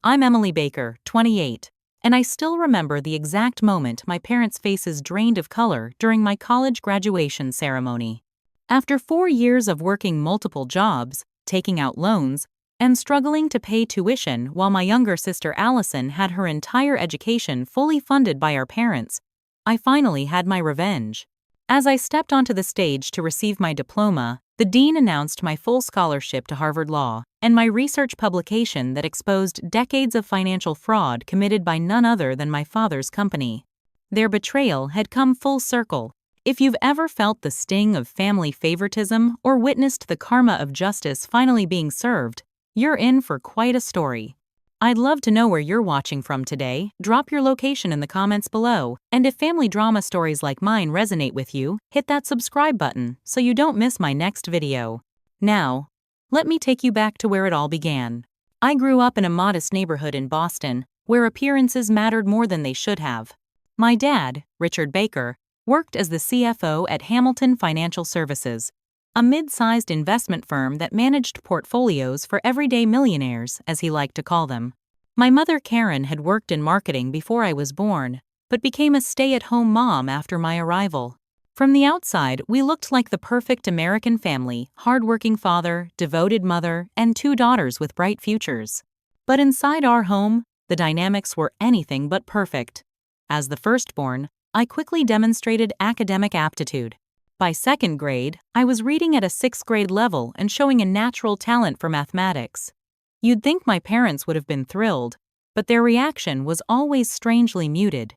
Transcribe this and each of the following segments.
I'm Emily Baker, 28, and I still remember the exact moment my parents' faces drained of color during my college graduation ceremony. After 4 years of working multiple jobs, taking out loans, and struggling to pay tuition while my younger sister Allison had her entire education fully funded by our parents, I finally had my revenge. As I stepped onto the stage to receive my diploma, the dean announced my full scholarship to Harvard Law and my research publication that exposed decades of financial fraud committed by none other than my father's company. Their betrayal had come full circle. If you've ever felt the sting of family favoritism or witnessed the karma of justice finally being served, you're in for quite a story. I'd love to know where you're watching from today. Drop your location in the comments below, and if family drama stories like mine resonate with you, hit that subscribe button so you don't miss my next video. Now, let me take you back to where it all began. I grew up in a modest neighborhood in Boston, where appearances mattered more than they should have. My dad, Richard Baker, worked as the CFO at Hamilton Financial Services, a mid-sized investment firm that managed portfolios for everyday millionaires, as he liked to call them. My mother Karen had worked in marketing before I was born, but became a stay-at-home mom after my arrival. From the outside, we looked like the perfect American family: hard-working father, devoted mother, and 2 daughters with bright futures. But inside our home, the dynamics were anything but perfect. As the firstborn, I quickly demonstrated academic aptitude. By 2nd grade, I was reading at a 6th grade level and showing a natural talent for mathematics. You'd think my parents would have been thrilled, but their reaction was always strangely muted.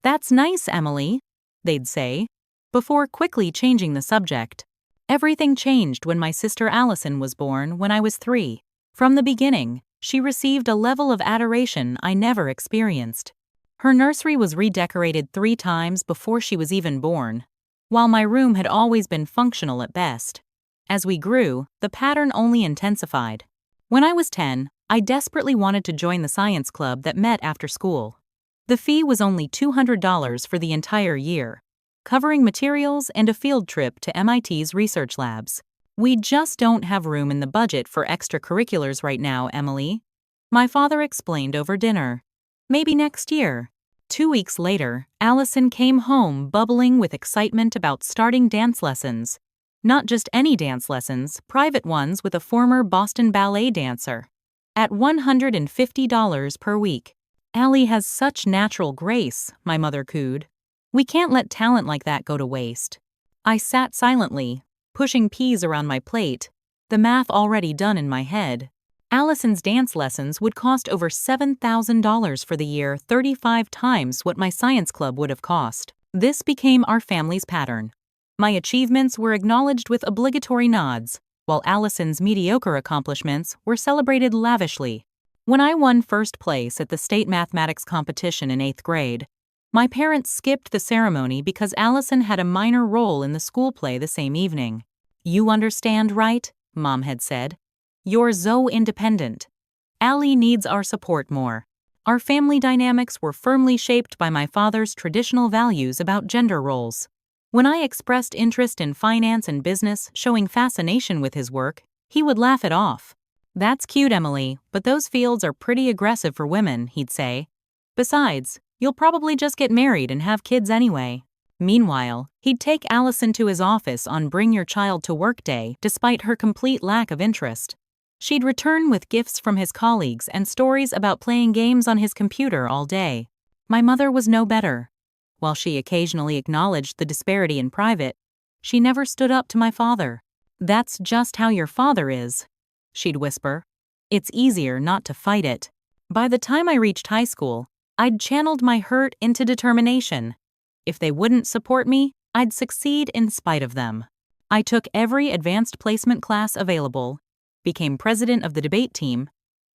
"That's nice, Emily," they'd say, before quickly changing the subject. Everything changed when my sister Allison was born when I was 3. From the beginning, she received a level of adoration I never experienced. Her nursery was redecorated 3 times before she was even born, while my room had always been functional at best. As we grew, the pattern only intensified. When I was 10, I desperately wanted to join the science club that met after school. The fee was only $200 for the entire year, covering materials and a field trip to MIT's research labs. "We just don't have room in the budget for extracurriculars right now, Emily," my father explained over dinner. "Maybe next year." 2 weeks later, Allison came home bubbling with excitement about starting dance lessons. Not just any dance lessons, private ones with a former Boston ballet dancer. At $150 per week. "Allie has such natural grace," my mother cooed. "We can't let talent like that go to waste." I sat silently, pushing peas around my plate, the math already done in my head. Allison's dance lessons would cost over $7,000 for the year, 35 times what my science club would have cost. This became our family's pattern. My achievements were acknowledged with obligatory nods, while Allison's mediocre accomplishments were celebrated lavishly. When I won 1st place at the state mathematics competition in 8th grade, my parents skipped the ceremony because Allison had a minor role in the school play the same evening. "You understand, right?" Mom had said. "You're so independent. Allie needs our support more." Our family dynamics were firmly shaped by my father's traditional values about gender roles. When I expressed interest in finance and business, showing fascination with his work, he would laugh it off. "That's cute, Emily, but those fields are pretty aggressive for women," he'd say. "Besides, you'll probably just get married and have kids anyway." Meanwhile, he'd take Allison to his office on Bring Your Child to Work Day despite her complete lack of interest. She'd return with gifts from his colleagues and stories about playing games on his computer all day. My mother was no better. While she occasionally acknowledged the disparity in private, she never stood up to my father. "That's just how your father is," she'd whisper. "It's easier not to fight it." By the time I reached high school, I'd channeled my hurt into determination. If they wouldn't support me, I'd succeed in spite of them. I took every advanced placement class available, became president of the debate team,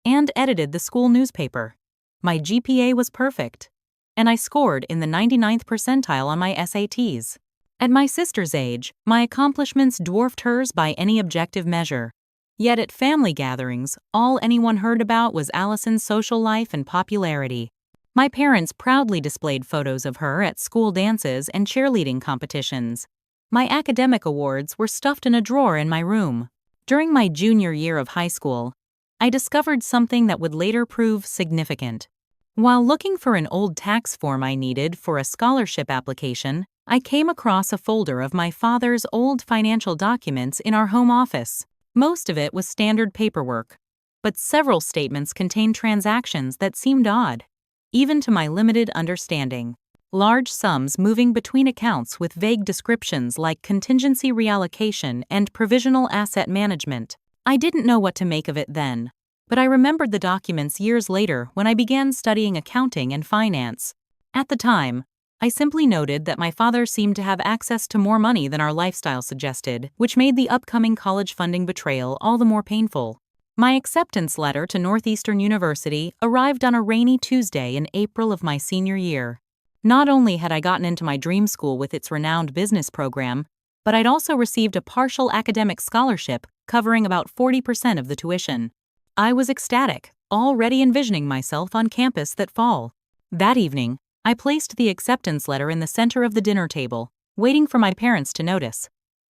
and edited the school newspaper. My GPA was perfect, and I scored in the 99th percentile on my SATs. At my sister's age, my accomplishments dwarfed hers by any objective measure. Yet at family gatherings, all anyone heard about was Allison's social life and popularity. My parents proudly displayed photos of her at school dances and cheerleading competitions. My academic awards were stuffed in a drawer in my room. During my junior year of high school, I discovered something that would later prove significant. While looking for an old tax form I needed for a scholarship application, I came across a folder of my father's old financial documents in our home office. Most of it was standard paperwork, but several statements contained transactions that seemed odd, even to my limited understanding. Large sums moving between accounts with vague descriptions like contingency reallocation and provisional asset management. I didn't know what to make of it then, but I remembered the documents years later when I began studying accounting and finance. At the time, I simply noted that my father seemed to have access to more money than our lifestyle suggested, which made the upcoming college funding betrayal all the more painful. My acceptance letter to Northeastern University arrived on a rainy Tuesday in April of my senior year. Not only had I gotten into my dream school with its renowned business program, but I'd also received a partial academic scholarship covering about 40% of the tuition. I was ecstatic, already envisioning myself on campus that fall. That evening, I placed the acceptance letter in the center of the dinner table, waiting for my parents to notice.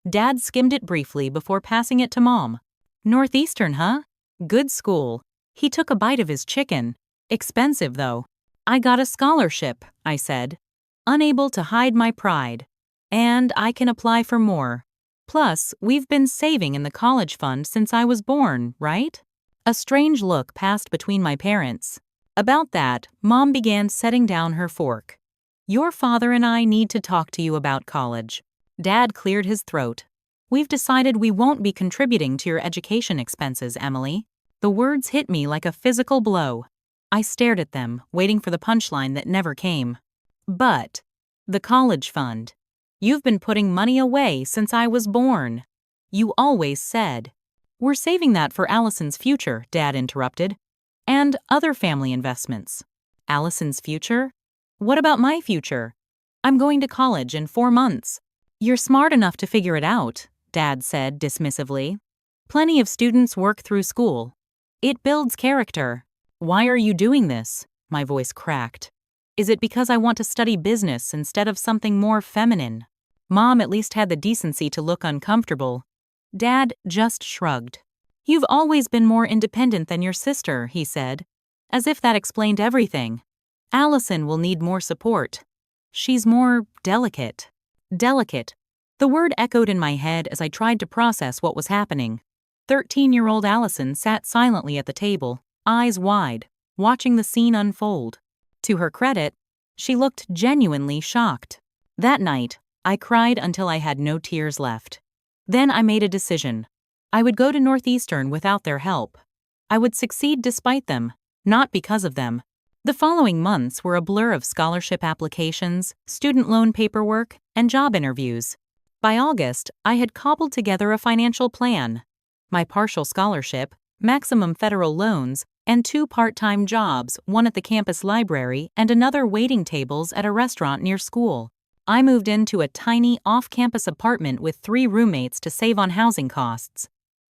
Dad skimmed it briefly before passing it to Mom. "Northeastern, huh? Good school." He took a bite of his chicken. "Expensive, though." "I got a scholarship," I said, unable to hide my pride. "And I can apply for more. Plus, we've been saving in the college fund since I was born, right?" A strange look passed between my parents. About that, Mom began setting down her fork. "Your father and I need to talk to you about college." Dad cleared his throat. "We've decided we won't be contributing to your education expenses, Emily." The words hit me like a physical blow. I stared at them, waiting for the punchline that never came. "But the college fund. You've been putting money away since I was born. You always said." "We're saving that for Allison's future," Dad interrupted. "And other family investments." "Allison's future? What about my future? I'm going to college in 4 months." "You're smart enough to figure it out," Dad said dismissively. "Plenty of students work through school. It builds character." "Why are you doing this?" My voice cracked. "Is it because I want to study business instead of something more feminine?" Mom at least had the decency to look uncomfortable. Dad just shrugged. "You've always been more independent than your sister," he said, as if that explained everything. "Allison will need more support. She's more delicate." Delicate. The word echoed in my head as I tried to process what was happening. 13-year-old Allison sat silently at the table, eyes wide, watching the scene unfold. To her credit, she looked genuinely shocked. That night, I cried until I had no tears left. Then I made a decision. I would go to Northeastern without their help. I would succeed despite them, not because of them. The following months were a blur of scholarship applications, student loan paperwork, and job interviews. By August, I had cobbled together a financial plan. My partial scholarship, maximum federal loans, and 2 part-time jobs, one at the campus library and another waiting tables at a restaurant near school. I moved into a tiny off-campus apartment with 3 roommates to save on housing costs.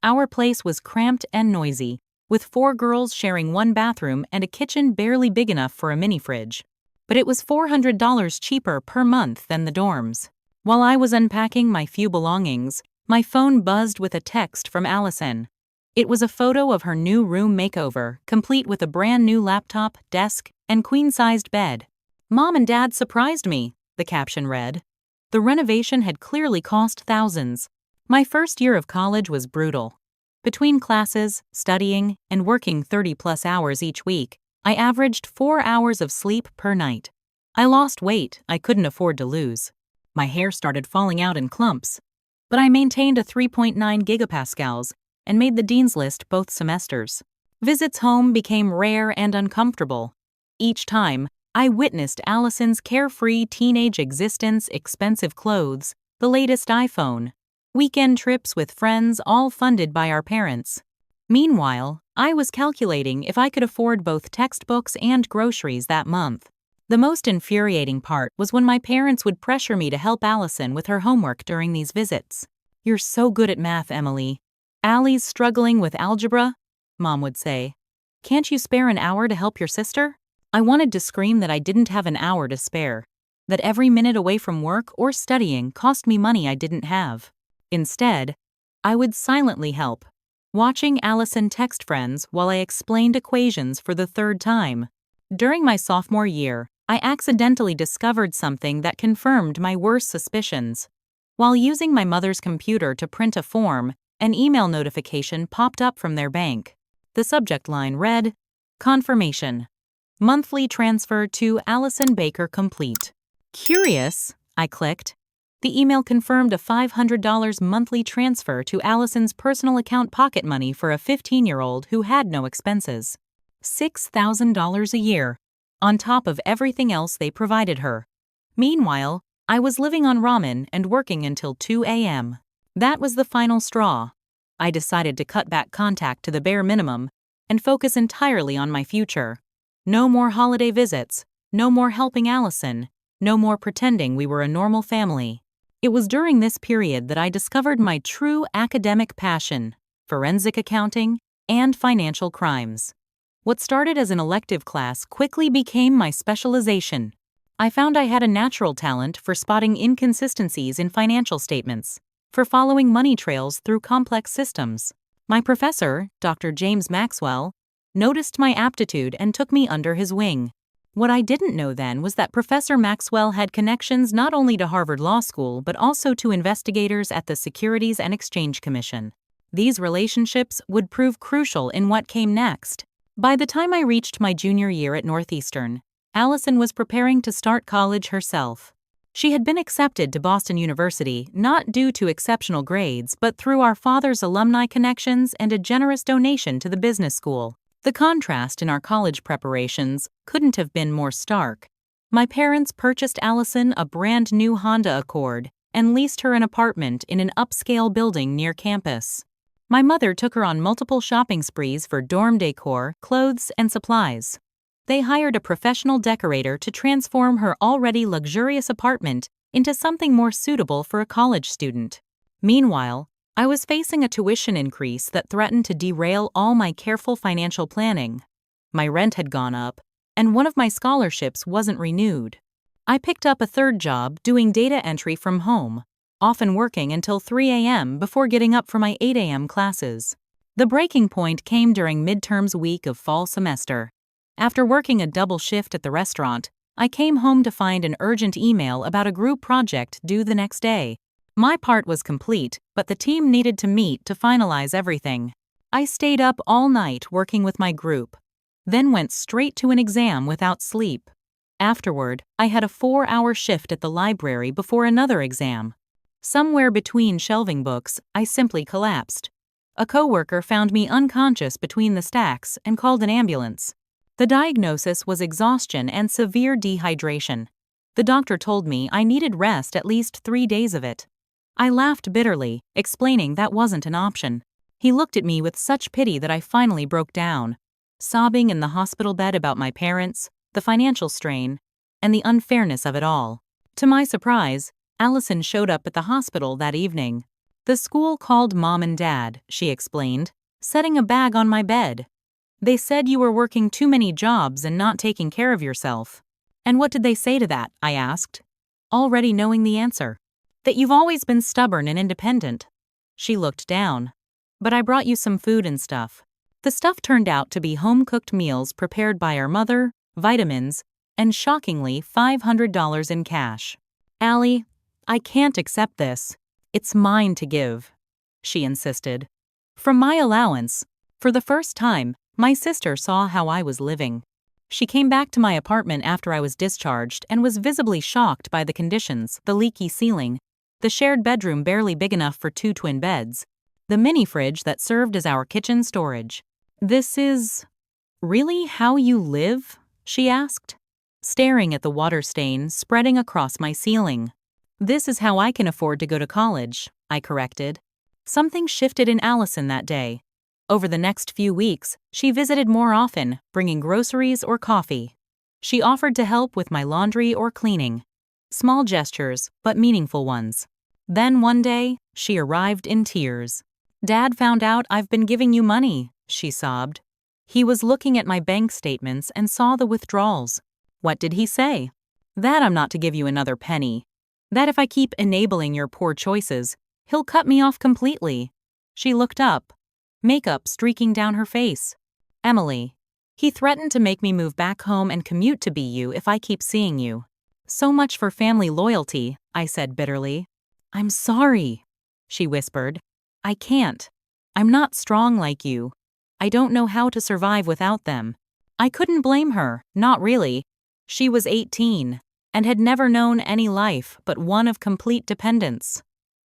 Our place was cramped and noisy, with 4 girls sharing 1 bathroom and a kitchen barely big enough for a mini-fridge. But it was $400 cheaper per month than the dorms. While I was unpacking my few belongings, my phone buzzed with a text from Allison. It was a photo of her new room makeover, complete with a brand new laptop, desk, and queen-sized bed. "Mom and Dad surprised me," the caption read. The renovation had clearly cost thousands. My first year of college was brutal. Between classes, studying, and working 30-plus hours each week, I averaged 4 hours of sleep per night. I lost weight I couldn't afford to lose. My hair started falling out in clumps. But I maintained a 3.9 gigapascals and made the dean's list both semesters. Visits home became rare and uncomfortable. Each time, I witnessed Allison's carefree teenage existence, expensive clothes, the latest iPhone, weekend trips with friends all funded by our parents. Meanwhile, I was calculating if I could afford both textbooks and groceries that month. The most infuriating part was when my parents would pressure me to help Allison with her homework during these visits. "You're so good at math, Emily. Allie's struggling with algebra," Mom would say. "Can't you spare an hour to help your sister?" I wanted to scream that I didn't have an hour to spare, that every minute away from work or studying cost me money I didn't have. Instead, I would silently help, Watching Allison text friends while I explained equations for the third time. During my sophomore year, I accidentally discovered something that confirmed my worst suspicions. While using my mother's computer to print a form, an email notification popped up from their bank. The subject line read, "Confirmation. Monthly transfer to Allison Baker complete." Curious, I clicked. The email confirmed a $500 monthly transfer to Allison's personal account pocket money for a 15-year-old who had no expenses. $6,000 a year, on top of everything else they provided her. Meanwhile, I was living on ramen and working until 2 a.m. That was the final straw. I decided to cut back contact to the bare minimum and focus entirely on my future. No more holiday visits, no more helping Allison, no more pretending we were a normal family. It was during this period that I discovered my true academic passion, forensic accounting, and financial crimes. What started as an elective class quickly became my specialization. I found I had a natural talent for spotting inconsistencies in financial statements, for following money trails through complex systems. My professor, Dr. James Maxwell, noticed my aptitude and took me under his wing. What I didn't know then was that Professor Maxwell had connections not only to Harvard Law School but also to investigators at the Securities and Exchange Commission. These relationships would prove crucial in what came next. By the time I reached my junior year at Northeastern, Allison was preparing to start college herself. She had been accepted to Boston University not due to exceptional grades but through our father's alumni connections and a generous donation to the business school. The contrast in our college preparations couldn't have been more stark. My parents purchased Allison a brand new Honda Accord and leased her an apartment in an upscale building near campus. My mother took her on multiple shopping sprees for dorm decor, clothes, and supplies. They hired a professional decorator to transform her already luxurious apartment into something more suitable for a college student. Meanwhile, I was facing a tuition increase that threatened to derail all my careful financial planning. My rent had gone up, and one of my scholarships wasn't renewed. I picked up a third job doing data entry from home, often working until 3 a.m. before getting up for my 8 a.m. classes. The breaking point came during midterms week of fall semester. After working a double shift at the restaurant, I came home to find an urgent email about a group project due the next day. My part was complete, but the team needed to meet to finalize everything. I stayed up all night working with my group, then went straight to an exam without sleep. Afterward, I had a 4-hour shift at the library before another exam. Somewhere between shelving books, I simply collapsed. A coworker found me unconscious between the stacks and called an ambulance. The diagnosis was exhaustion and severe dehydration. The doctor told me I needed rest at least 3 days of it. I laughed bitterly, explaining that wasn't an option. He looked at me with such pity that I finally broke down, sobbing in the hospital bed about my parents, the financial strain, and the unfairness of it all. To my surprise, Allison showed up at the hospital that evening. "The school called Mom and Dad," she explained, setting a bag on my bed. "They said you were working too many jobs and not taking care of yourself." "And what did they say to that?" I asked, already knowing the answer. "That you've always been stubborn and independent." She looked down. "But I brought you some food and stuff." The stuff turned out to be home-cooked meals prepared by our mother, vitamins, and shockingly $500 in cash. "Allie, I can't accept this. It's mine to give," she insisted. "From my allowance." For the first time, my sister saw how I was living. She came back to my apartment after I was discharged and was visibly shocked by the conditions: the leaky ceiling, the shared bedroom barely big enough for 2 twin beds, the mini fridge that served as our kitchen storage. "This is really how you live?" she asked, staring at the water stain spreading across my ceiling. "This is how I can afford to go to college," I corrected. Something shifted in Allison that day. Over the next few weeks, she visited more often, bringing groceries or coffee. She offered to help with my laundry or cleaning. Small gestures, but meaningful ones. Then one day, she arrived in tears. "Dad found out I've been giving you money," she sobbed. "He was looking at my bank statements and saw the withdrawals." "What did he say?" "That I'm not to give you another penny. That if I keep enabling your poor choices, he'll cut me off completely." She looked up. makeup streaking down her face. Emily. He threatened to make me move back home and commute to BU if I keep seeing you. So much for family loyalty, I said bitterly. I'm sorry, she whispered. I can't. I'm not strong like you. I don't know how to survive without them. I couldn't blame her, not really. She was 18 and had never known any life but one of complete dependence.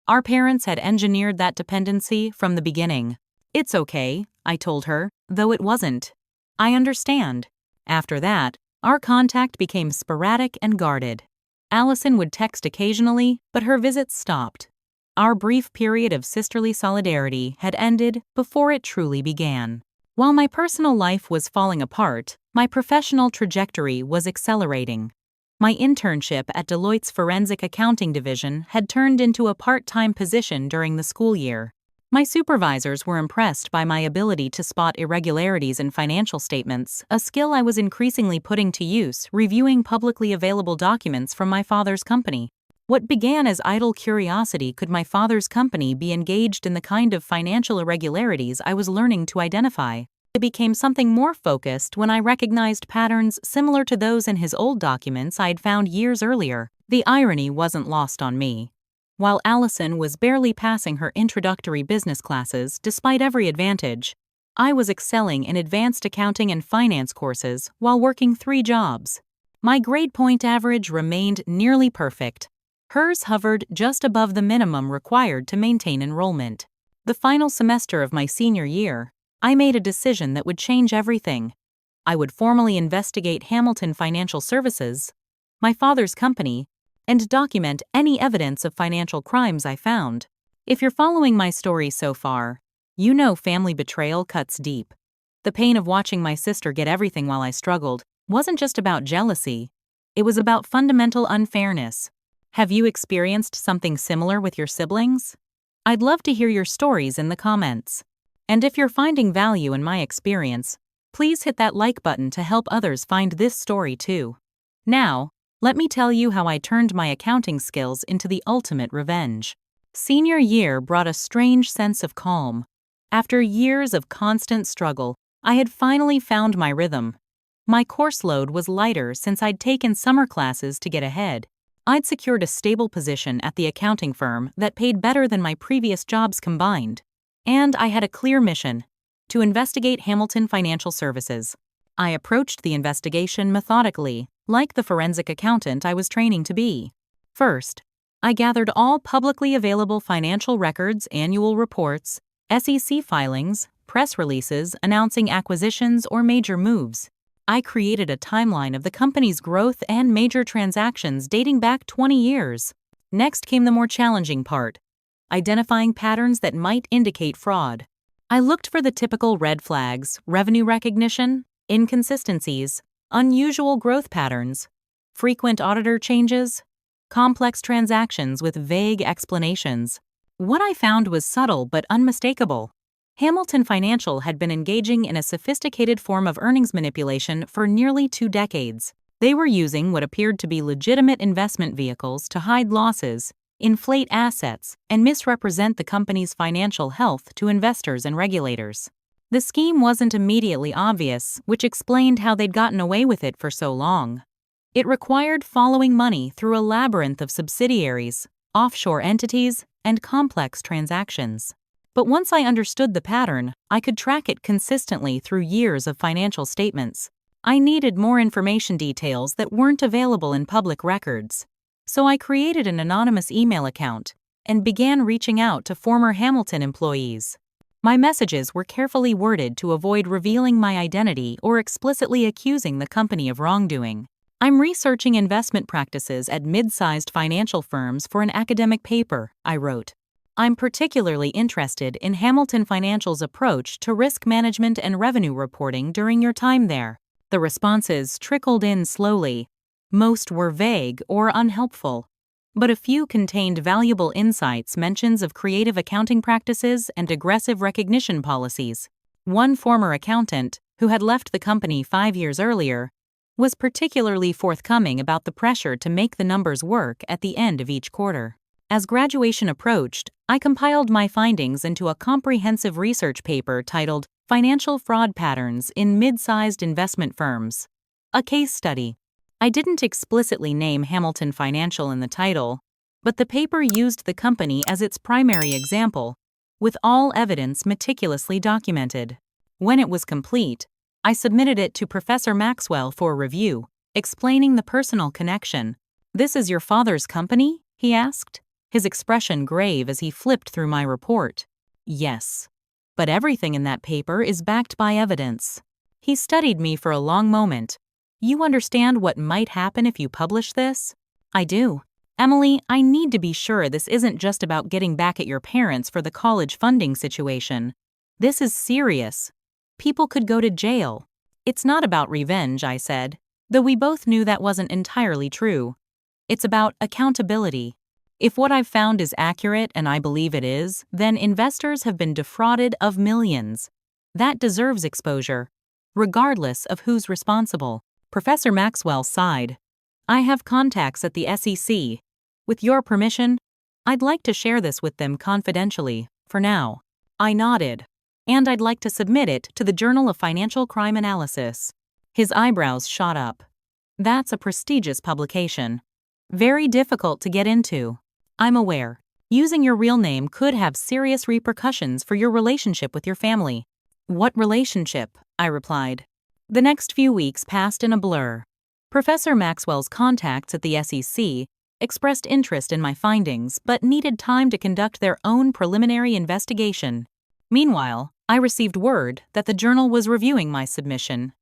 Our parents had engineered that dependency from the beginning. It's okay, I told her, though it wasn't. I understand. After that, our contact became sporadic and guarded. Allison would text occasionally, but her visits stopped. Our brief period of sisterly solidarity had ended before it truly began. While my personal life was falling apart, my professional trajectory was accelerating. My internship at Deloitte's Forensic Accounting Division had turned into a part-time position during the school year. My supervisors were impressed by my ability to spot irregularities in financial statements, a skill I was increasingly putting to use reviewing publicly available documents from my father's company. What began as idle curiosity, could my father's company be engaged in the kind of financial irregularities I was learning to identify? It became something more focused when I recognized patterns similar to those in his old documents I had found years earlier. The irony wasn't lost on me. While Allison was barely passing her introductory business classes despite every advantage, I was excelling in advanced accounting and finance courses while working 3 jobs. My grade point average remained nearly perfect. Hers hovered just above the minimum required to maintain enrollment. The final semester of my senior year, I made a decision that would change everything. I would formally investigate Hamilton Financial Services, my father's company, and document any evidence of financial crimes I found. If you're following my story so far, you know family betrayal cuts deep. The pain of watching my sister get everything while I struggled wasn't just about jealousy, it was about fundamental unfairness. Have you experienced something similar with your siblings? I'd love to hear your stories in the comments. And if you're finding value in my experience, please hit that like button to help others find this story too. Now, let me tell you how I turned my accounting skills into the ultimate revenge. Senior year brought a strange sense of calm. After years of constant struggle, I had finally found my rhythm. My course load was lighter since I'd taken summer classes to get ahead. I'd secured a stable position at the accounting firm that paid better than my previous jobs combined. And I had a clear mission: to investigate Hamilton Financial Services. I approached the investigation methodically, like the forensic accountant I was training to be. First, I gathered all publicly available financial records, annual reports, SEC filings, press releases announcing acquisitions or major moves. I created a timeline of the company's growth and major transactions dating back 20 years. Next came the more challenging part: identifying patterns that might indicate fraud. I looked for the typical red flags: revenue recognition, inconsistencies, unusual growth patterns, frequent auditor changes, complex transactions with vague explanations. What I found was subtle but unmistakable. Hamilton Financial had been engaging in a sophisticated form of earnings manipulation for nearly 2 decades. They were using what appeared to be legitimate investment vehicles to hide losses, inflate assets, and misrepresent the company's financial health to investors and regulators. The scheme wasn't immediately obvious, which explained how they'd gotten away with it for so long. It required following money through a labyrinth of subsidiaries, offshore entities, and complex transactions. But once I understood the pattern, I could track it consistently through years of financial statements. I needed more information details that weren't available in public records. So I created an anonymous email account and began reaching out to former Hamilton employees. My messages were carefully worded to avoid revealing my identity or explicitly accusing the company of wrongdoing. I'm researching investment practices at mid-sized financial firms for an academic paper, I wrote. I'm particularly interested in Hamilton Financial's approach to risk management and revenue reporting during your time there. The responses trickled in slowly. Most were vague or unhelpful, but a few contained valuable insights, mentions of creative accounting practices and aggressive recognition policies. One former accountant, who had left the company 5 years earlier, was particularly forthcoming about the pressure to make the numbers work at the end of each quarter. As graduation approached, I compiled my findings into a comprehensive research paper titled Financial Fraud Patterns in Mid-Sized Investment Firms. A case study. I didn't explicitly name Hamilton Financial in the title, but the paper used the company as its primary example, with all evidence meticulously documented. When it was complete, I submitted it to Professor Maxwell for review, explaining the personal connection. "This is your father's company?" he asked, his expression grave as he flipped through my report. "Yes. But everything in that paper is backed by evidence." He studied me for a long moment. "You understand what might happen if you publish this?" "I do. Emily, I need to be sure this isn't just about getting back at your parents for the college funding situation. This is serious. People could go to jail." "It's not about revenge," I said, though we both knew that wasn't entirely true. "It's about accountability. If what I've found is accurate, and I believe it is, then investors have been defrauded of millions. That deserves exposure, regardless of who's responsible." Professor Maxwell sighed. "I have contacts at the SEC. With your permission, I'd like to share this with them confidentially, for now." I nodded. "And I'd like to submit it to the Journal of Financial Crime Analysis." His eyebrows shot up. "That's a prestigious publication. Very difficult to get into." "I'm aware. Using your real name could have serious repercussions for your relationship with your family." "What relationship?" I replied. The next few weeks passed in a blur. Professor Maxwell's contacts at the SEC expressed interest in my findings but needed time to conduct their own preliminary investigation. Meanwhile, I received word that the journal was reviewing my submission.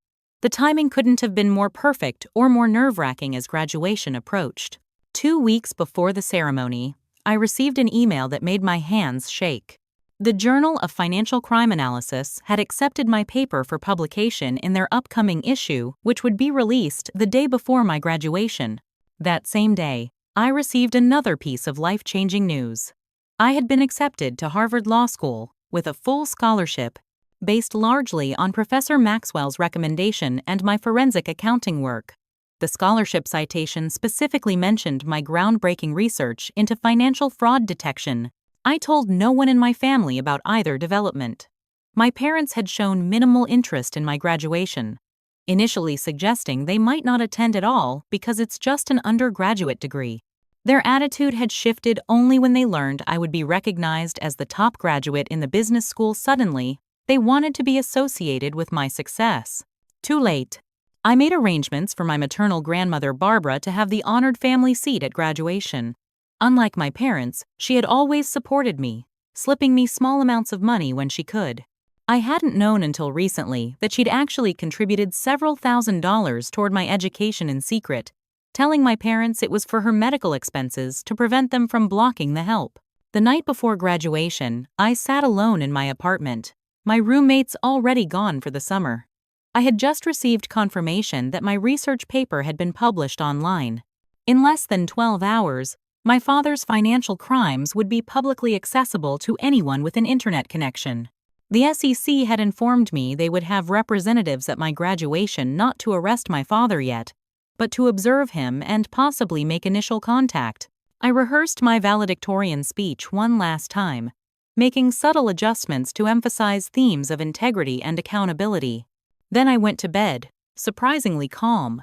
The timing couldn't have been more perfect or more nerve-wracking as graduation approached. 2 weeks before the ceremony, I received an email that made my hands shake. The Journal of Financial Crime Analysis had accepted my paper for publication in their upcoming issue, which would be released the day before my graduation. That same day, I received another piece of life-changing news. I had been accepted to Harvard Law School with a full scholarship, based largely on Professor Maxwell's recommendation and my forensic accounting work. The scholarship citation specifically mentioned my groundbreaking research into financial fraud detection. I told no one in my family about either development. My parents had shown minimal interest in my graduation, initially suggesting they might not attend at all because it's just an undergraduate degree. Their attitude had shifted only when they learned I would be recognized as the top graduate in the business school. Suddenly, they wanted to be associated with my success. Too late. I made arrangements for my maternal grandmother Barbara to have the honored family seat at graduation. Unlike my parents, she had always supported me, slipping me small amounts of money when she could. I hadn't known until recently that she'd actually contributed several $1,000s toward my education in secret, telling my parents it was for her medical expenses to prevent them from blocking the help. The night before graduation, I sat alone in my apartment, my roommates already gone for the summer. I had just received confirmation that my research paper had been published online. In less than 12 hours, my father's financial crimes would be publicly accessible to anyone with an internet connection. The SEC had informed me they would have representatives at my graduation not to arrest my father yet, but to observe him and possibly make initial contact. I rehearsed my valedictorian speech one last time, making subtle adjustments to emphasize themes of integrity and accountability. Then I went to bed, surprisingly calm,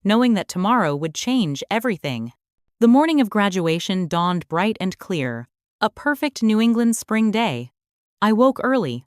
knowing that tomorrow would change everything. The morning of graduation dawned bright and clear, a perfect New England spring day. I woke early,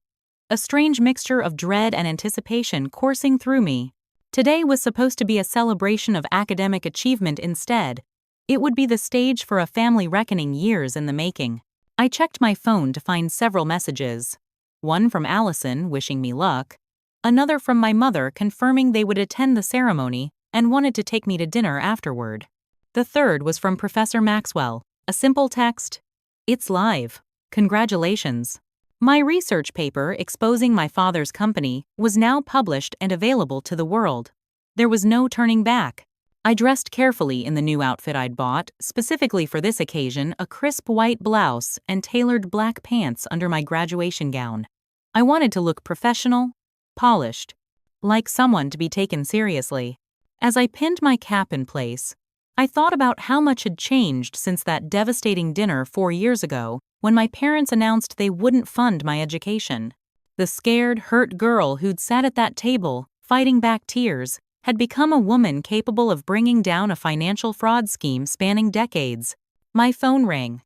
a strange mixture of dread and anticipation coursing through me. Today was supposed to be a celebration of academic achievement instead. It would be the stage for a family reckoning years in the making. I checked my phone to find several messages. One from Allison wishing me luck, another from my mother confirming they would attend the ceremony and wanted to take me to dinner afterward. The third was from Professor Maxwell, a simple text, "It's live. Congratulations." My research paper exposing my father's company was now published and available to the world. There was no turning back. I dressed carefully in the new outfit I'd bought, specifically for this occasion, a crisp white blouse and tailored black pants under my graduation gown. I wanted to look professional, polished, like someone to be taken seriously. As I pinned my cap in place, I thought about how much had changed since that devastating dinner 4 years ago when my parents announced they wouldn't fund my education. The scared, hurt girl who'd sat at that table, fighting back tears, had become a woman capable of bringing down a financial fraud scheme spanning decades. My phone rang.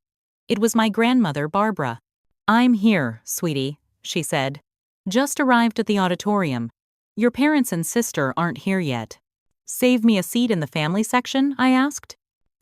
It was my grandmother, Barbara. "I'm here, sweetie," she said. "Just arrived at the auditorium. Your parents and sister aren't here yet." "Save me a seat in the family section?" I asked.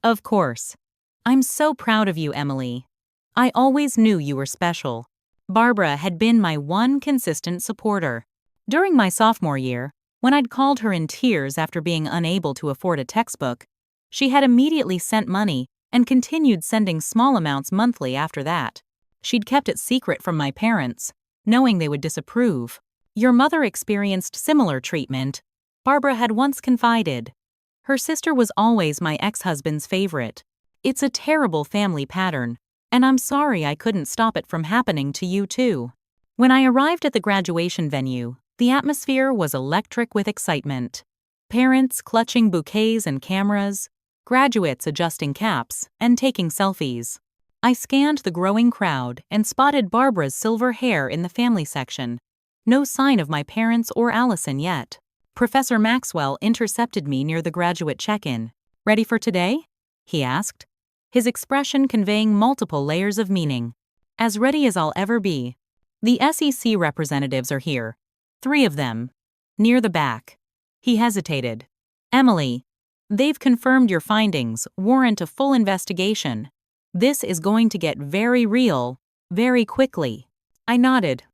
"Of course. I'm so proud of you, Emily. I always knew you were special." Barbara had been my one consistent supporter. During my sophomore year, when I'd called her in tears after being unable to afford a textbook, she had immediately sent money and continued sending small amounts monthly after that. She'd kept it secret from my parents, knowing they would disapprove. "Your mother experienced similar treatment," Barbara had once confided. "Her sister was always my ex-husband's favorite. It's a terrible family pattern, and I'm sorry I couldn't stop it from happening to you too." When I arrived at the graduation venue, the atmosphere was electric with excitement. Parents clutching bouquets and cameras, graduates adjusting caps and taking selfies. I scanned the growing crowd and spotted Barbara's silver hair in the family section. No sign of my parents or Allison yet. Professor Maxwell intercepted me near the graduate check-in. "Ready for today?" he asked, his expression conveying multiple layers of meaning. "As ready as I'll ever be. The SEC representatives are here. 3 of them. Near the back." He hesitated. "Emily, they've confirmed your findings warrant a full investigation. This is going to get very real, very quickly." I nodded,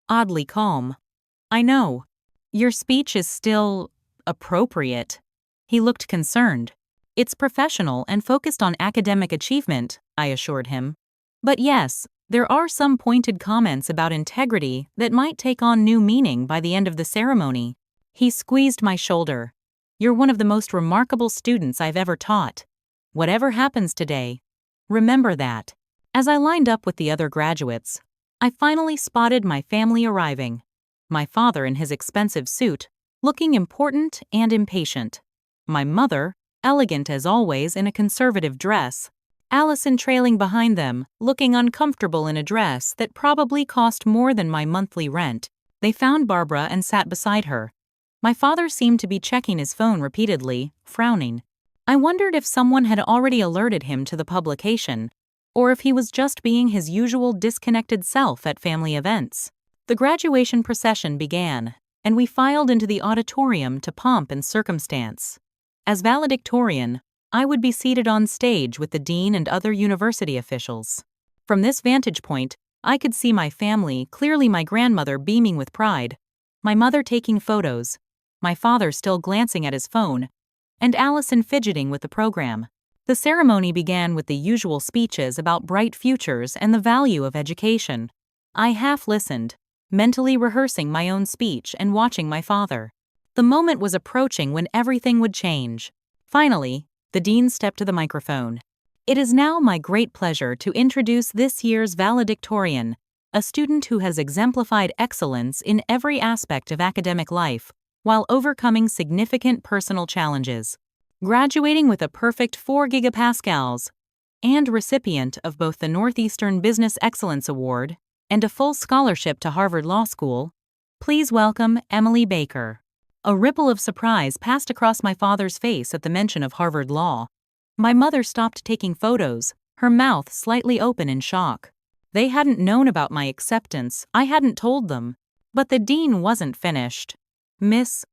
oddly calm. "I know. Your speech is still appropriate." He looked concerned. "It's professional and focused on academic achievement," I assured him. "But yes, there are some pointed comments about integrity that might take on new meaning by the end of the ceremony." He squeezed my shoulder. "You're one of the most remarkable students I've ever taught. Whatever happens today, remember that." As I lined up with the other graduates, I finally spotted my family arriving. My father in his expensive suit, looking important and impatient. My mother, elegant as always in a conservative dress. Allison trailing behind them, looking uncomfortable in a dress that probably cost more than my monthly rent. They found Barbara and sat beside her. My father seemed to be checking his phone repeatedly, frowning. I wondered if someone had already alerted him to the publication, or if he was just being his usual disconnected self at family events. The graduation procession began, and we filed into the auditorium to pomp and circumstance. As valedictorian, I would be seated on stage with the dean and other university officials. From this vantage point, I could see my family, clearly my grandmother beaming with pride, my mother taking photos, my father still glancing at his phone, and Allison fidgeting with the program. The ceremony began with the usual speeches about bright futures and the value of education. I half listened, mentally rehearsing my own speech and watching my father. The moment was approaching when everything would change. Finally, the dean stepped to the microphone. "It is now my great pleasure to introduce this year's valedictorian, a student who has exemplified excellence in every aspect of academic life, while overcoming significant personal challenges. Graduating with a perfect 4 gigapascals, and recipient of both the Northeastern Business Excellence Award and a full scholarship to Harvard Law School, please welcome Emily Baker." A ripple of surprise passed across my father's face at the mention of Harvard Law. My mother stopped taking photos, her mouth slightly open in shock. They hadn't known about my acceptance, I hadn't told them. But the dean wasn't finished. "Miss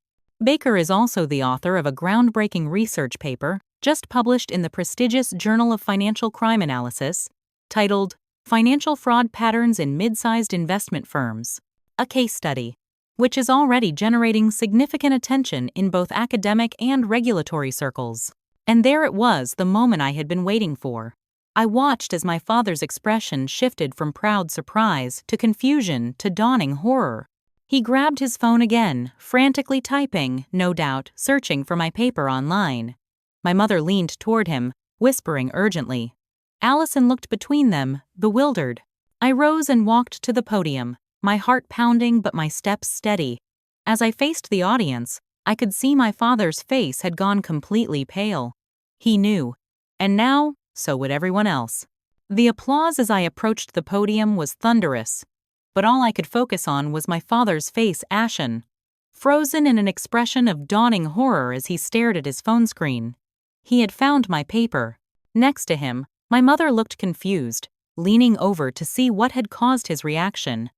Baker is also the author of a groundbreaking research paper just published in the prestigious Journal of Financial Crime Analysis, titled Financial Fraud Patterns in Mid-Sized Investment Firms, a Case Study, which is already generating significant attention in both academic and regulatory circles." And there it was, the moment I had been waiting for. I watched as my father's expression shifted from proud surprise to confusion to dawning horror. He grabbed his phone again, frantically typing, no doubt, searching for my paper online. My mother leaned toward him, whispering urgently. Allison looked between them, bewildered. I rose and walked to the podium, my heart pounding but my steps steady. As I faced the audience, I could see my father's face had gone completely pale. He knew. And now, so would everyone else. The applause as I approached the podium was thunderous, but all I could focus on was my father's face ashen, frozen in an expression of dawning horror as he stared at his phone screen. He had found my paper. Next to him, my mother looked confused, leaning over to see what had caused his reaction.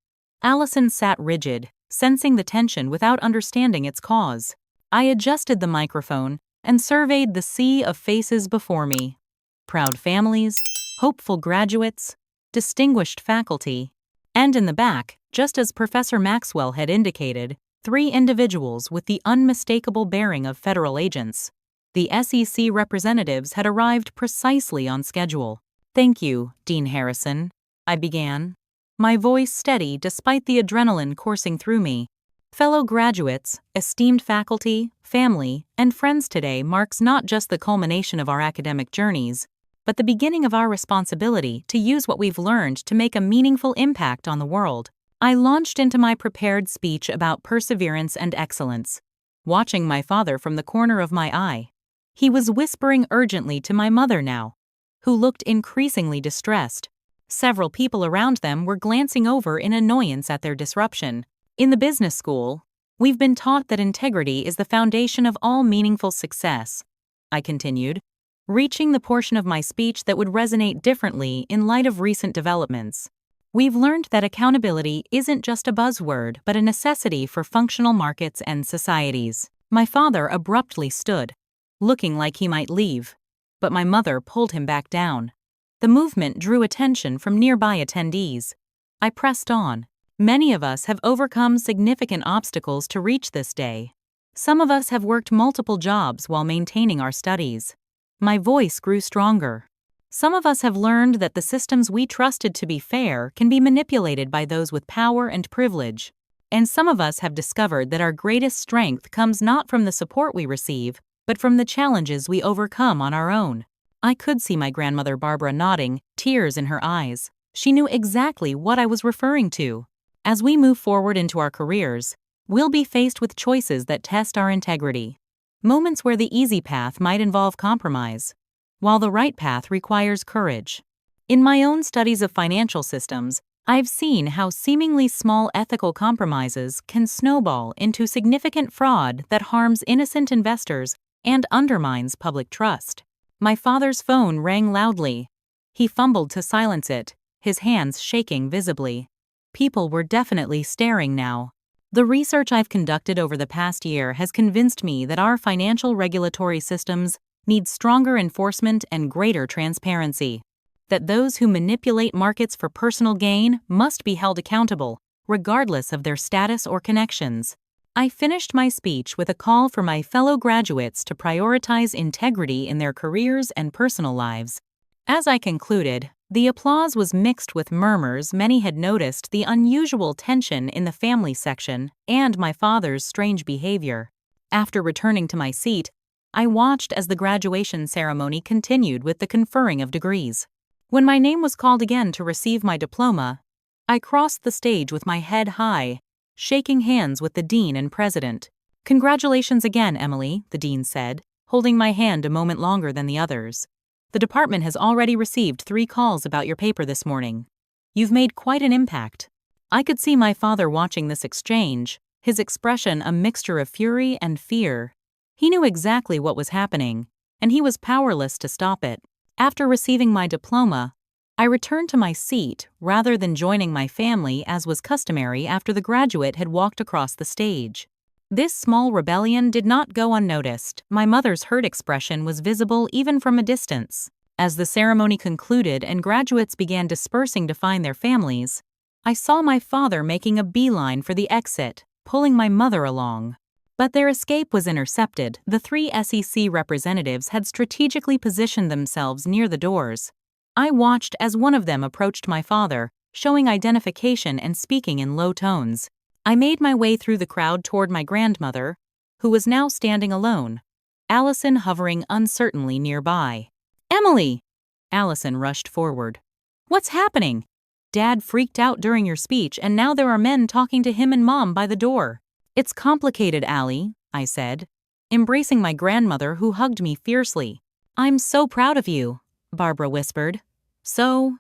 Allison sat rigid, sensing the tension without understanding its cause. I adjusted the microphone and surveyed the sea of faces before me. Proud families, hopeful graduates, distinguished faculty, and in the back, just as Professor Maxwell had indicated, 3 individuals with the unmistakable bearing of federal agents. The SEC representatives had arrived precisely on schedule. "Thank you, Dean Harrison," I began, my voice steady despite the adrenaline coursing through me. "Fellow graduates, esteemed faculty, family, and friends, today marks not just the culmination of our academic journeys, but the beginning of our responsibility to use what we've learned to make a meaningful impact on the world." I launched into my prepared speech about perseverance and excellence, watching my father from the corner of my eye. He was whispering urgently to my mother now, who looked increasingly distressed. Several people around them were glancing over in annoyance at their disruption. "In the business school, we've been taught that integrity is the foundation of all meaningful success," I continued, reaching the portion of my speech that would resonate differently in light of recent developments. "We've learned that accountability isn't just a buzzword but a necessity for functional markets and societies." My father abruptly stood, looking like he might leave, but my mother pulled him back down. The movement drew attention from nearby attendees. I pressed on. "Many of us have overcome significant obstacles to reach this day. Some of us have worked multiple jobs while maintaining our studies." My voice grew stronger. "Some of us have learned that the systems we trusted to be fair can be manipulated by those with power and privilege. And some of us have discovered that our greatest strength comes not from the support we receive, but from the challenges we overcome on our own." I could see my grandmother Barbara nodding, tears in her eyes. She knew exactly what I was referring to. As we move forward into our careers, we'll be faced with choices that test our integrity. Moments where the easy path might involve compromise, while the right path requires courage. In my own studies of financial systems, I've seen how seemingly small ethical compromises can snowball into significant fraud that harms innocent investors and undermines public trust. My father's phone rang loudly. He fumbled to silence it, his hands shaking visibly. People were definitely staring now. The research I've conducted over the past year has convinced me that our financial regulatory systems need stronger enforcement and greater transparency. That those who manipulate markets for personal gain must be held accountable, regardless of their status or connections. I finished my speech with a call for my fellow graduates to prioritize integrity in their careers and personal lives. As I concluded, the applause was mixed with murmurs. Many had noticed the unusual tension in the family section and my father's strange behavior. After returning to my seat, I watched as the graduation ceremony continued with the conferring of degrees. When my name was called again to receive my diploma, I crossed the stage with my head high, shaking hands with the dean and president. "Congratulations again, Emily," the dean said, holding my hand a moment longer than the others. "The department has already received 3 calls about your paper this morning. You've made quite an impact." I could see my father watching this exchange, his expression a mixture of fury and fear. He knew exactly what was happening, and he was powerless to stop it. After receiving my diploma, I returned to my seat rather than joining my family as was customary after the graduate had walked across the stage. This small rebellion did not go unnoticed. My mother's hurt expression was visible even from a distance. As the ceremony concluded and graduates began dispersing to find their families, I saw my father making a beeline for the exit, pulling my mother along. But their escape was intercepted. The 3 SEC representatives had strategically positioned themselves near the doors. I watched as one of them approached my father, showing identification and speaking in low tones. I made my way through the crowd toward my grandmother, who was now standing alone, Allison hovering uncertainly nearby. "Emily!" Allison rushed forward. "What's happening? Dad freaked out during your speech, and now there are men talking to him and Mom by the door." "It's complicated, Allie," I said, embracing my grandmother who hugged me fiercely. I'm so proud of you, Barbara whispered. So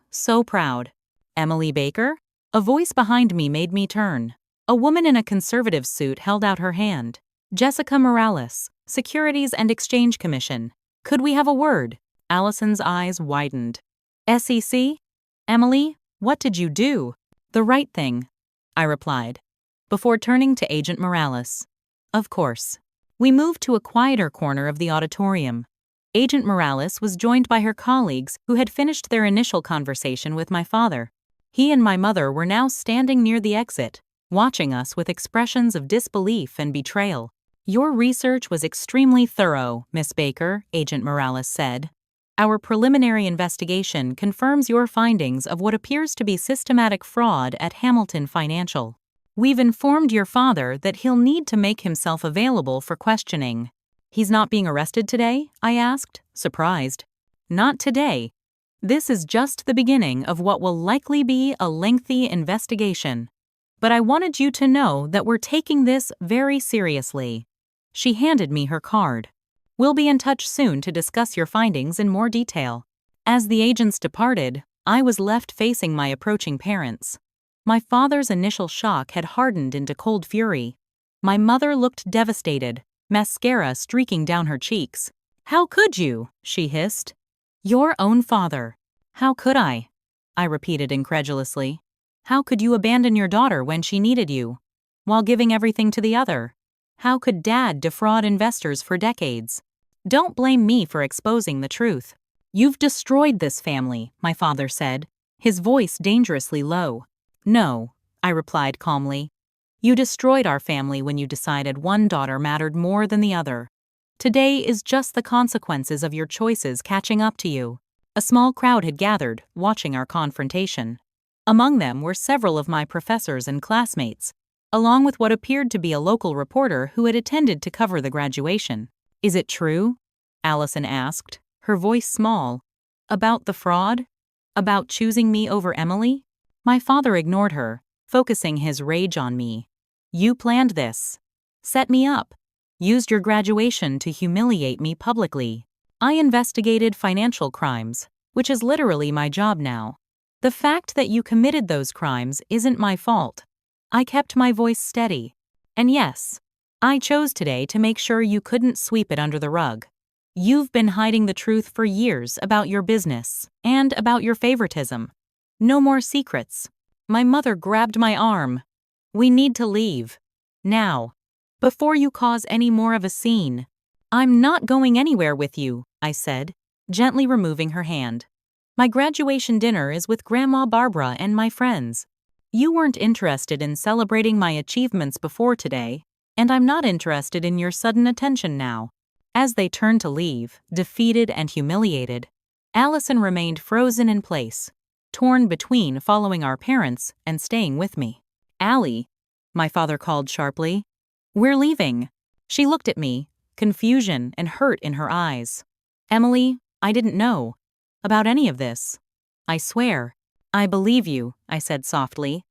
proud. Emily Baker? A voice behind me made me turn. A woman in a conservative suit held out her hand. Jessica Morales, Securities and Exchange Commission. Could we have a word? Allison's eyes widened. SEC? Emily, what did you do? The right thing, I replied, before turning to Agent Morales. Of course. We moved to a quieter corner of the auditorium. Agent Morales was joined by her colleagues who had finished their initial conversation with my father. He and my mother were now standing near the exit, watching us with expressions of disbelief and betrayal. Your research was extremely thorough, Miss Baker, Agent Morales said. Our preliminary investigation confirms your findings of what appears to be systematic fraud at Hamilton Financial. We've informed your father that he'll need to make himself available for questioning. He's not being arrested today? I asked, surprised. Not today. This is just the beginning of what will likely be a lengthy investigation. But I wanted you to know that we're taking this very seriously. She handed me her card. We'll be in touch soon to discuss your findings in more detail. As the agents departed, I was left facing my approaching parents. My father's initial shock had hardened into cold fury. My mother looked devastated, mascara streaking down her cheeks. How could you? She hissed. Your own father. How could I? I repeated incredulously. How could you abandon your daughter when she needed you, while giving everything to the other? How could Dad defraud investors for decades? Don't blame me for exposing the truth. You've destroyed this family, my father said, his voice dangerously low. No, I replied calmly. You destroyed our family when you decided one daughter mattered more than the other. Today is just the consequences of your choices catching up to you. A small crowd had gathered, watching our confrontation. Among them were several of my professors and classmates, along with what appeared to be a local reporter who had attended to cover the graduation. Is it true? Allison asked, her voice small. About the fraud? About choosing me over Emily? My father ignored her, focusing his rage on me. You planned this. Set me up. Used your graduation to humiliate me publicly. I investigated financial crimes, which is literally my job now. The fact that you committed those crimes isn't my fault. I kept my voice steady. And yes, I chose today to make sure you couldn't sweep it under the rug. You've been hiding the truth for years about your business and about your favoritism. No more secrets. My mother grabbed my arm. We need to leave. Now. Before you cause any more of a scene. I'm not going anywhere with you, I said, gently removing her hand. My graduation dinner is with Grandma Barbara and my friends. You weren't interested in celebrating my achievements before today, and I'm not interested in your sudden attention now. As they turned to leave, defeated and humiliated, Allison remained frozen in place, torn between following our parents and staying with me. Allie, my father called sharply. We're leaving. She looked at me, confusion and hurt in her eyes. Emily, I didn't know about any of this. I swear. I believe you, I said softly.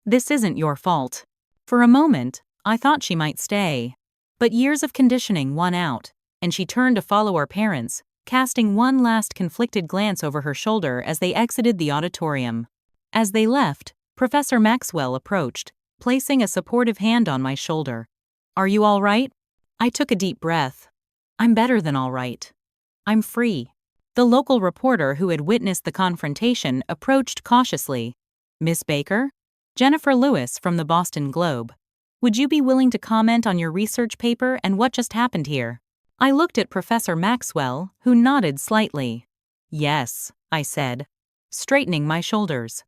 This isn't your fault. For a moment, I thought she might stay. But years of conditioning won out, and she turned to follow our parents, casting one last conflicted glance over her shoulder as they exited the auditorium. As they left, Professor Maxwell approached, placing a supportive hand on my shoulder. Are you all right? I took a deep breath. I'm better than all right. I'm free. The local reporter who had witnessed the confrontation approached cautiously. Miss Baker? Jennifer Lewis from the Boston Globe. Would you be willing to comment on your research paper and what just happened here? I looked at Professor Maxwell, who nodded slightly. Yes, I said, straightening my shoulders.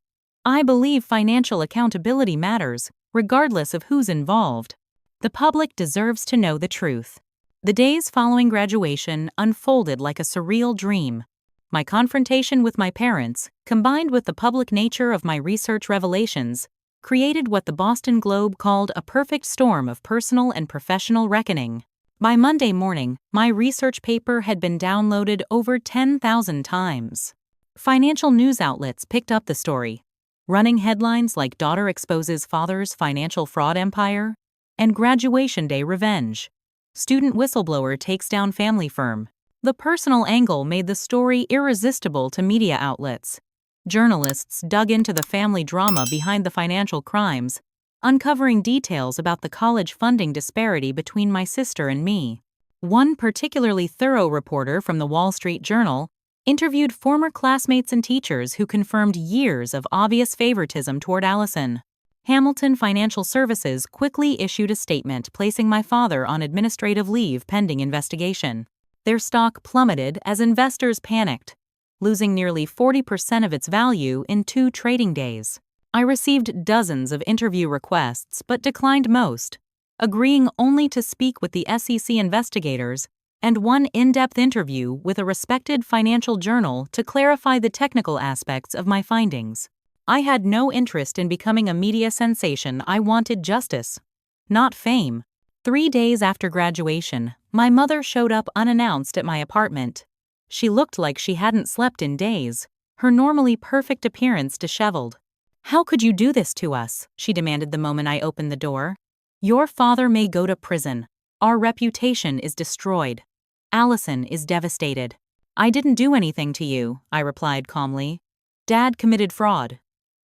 I believe financial accountability matters, regardless of who's involved. The public deserves to know the truth. The days following graduation unfolded like a surreal dream. My confrontation with my parents, combined with the public nature of my research revelations, created what the Boston Globe called a perfect storm of personal and professional reckoning. By Monday morning, my research paper had been downloaded over 10,000 times. Financial news outlets picked up the story, running headlines like Daughter Exposes Father's Financial Fraud Empire and Graduation Day Revenge. Student Whistleblower Takes Down Family Firm. The personal angle made the story irresistible to media outlets. Journalists dug into the family drama behind the financial crimes, uncovering details about the college funding disparity between my sister and me. One particularly thorough reporter from the Wall Street Journal interviewed former classmates and teachers who confirmed years of obvious favoritism toward Allison. Hamilton Financial Services quickly issued a statement placing my father on administrative leave pending investigation. Their stock plummeted as investors panicked, losing nearly 40% of its value in 2 trading days. I received dozens of interview requests but declined most, agreeing only to speak with the SEC investigators and one in-depth interview with a respected financial journal to clarify the technical aspects of my findings. I had no interest in becoming a media sensation. I wanted justice, not fame. 3 days after graduation, my mother showed up unannounced at my apartment. She looked like she hadn't slept in days, her normally perfect appearance disheveled. "How could you do this to us?" she demanded the moment I opened the door. "Your father may go to prison. Our reputation is destroyed. Allison is devastated." "I didn't do anything to you," I replied calmly. "Dad committed fraud.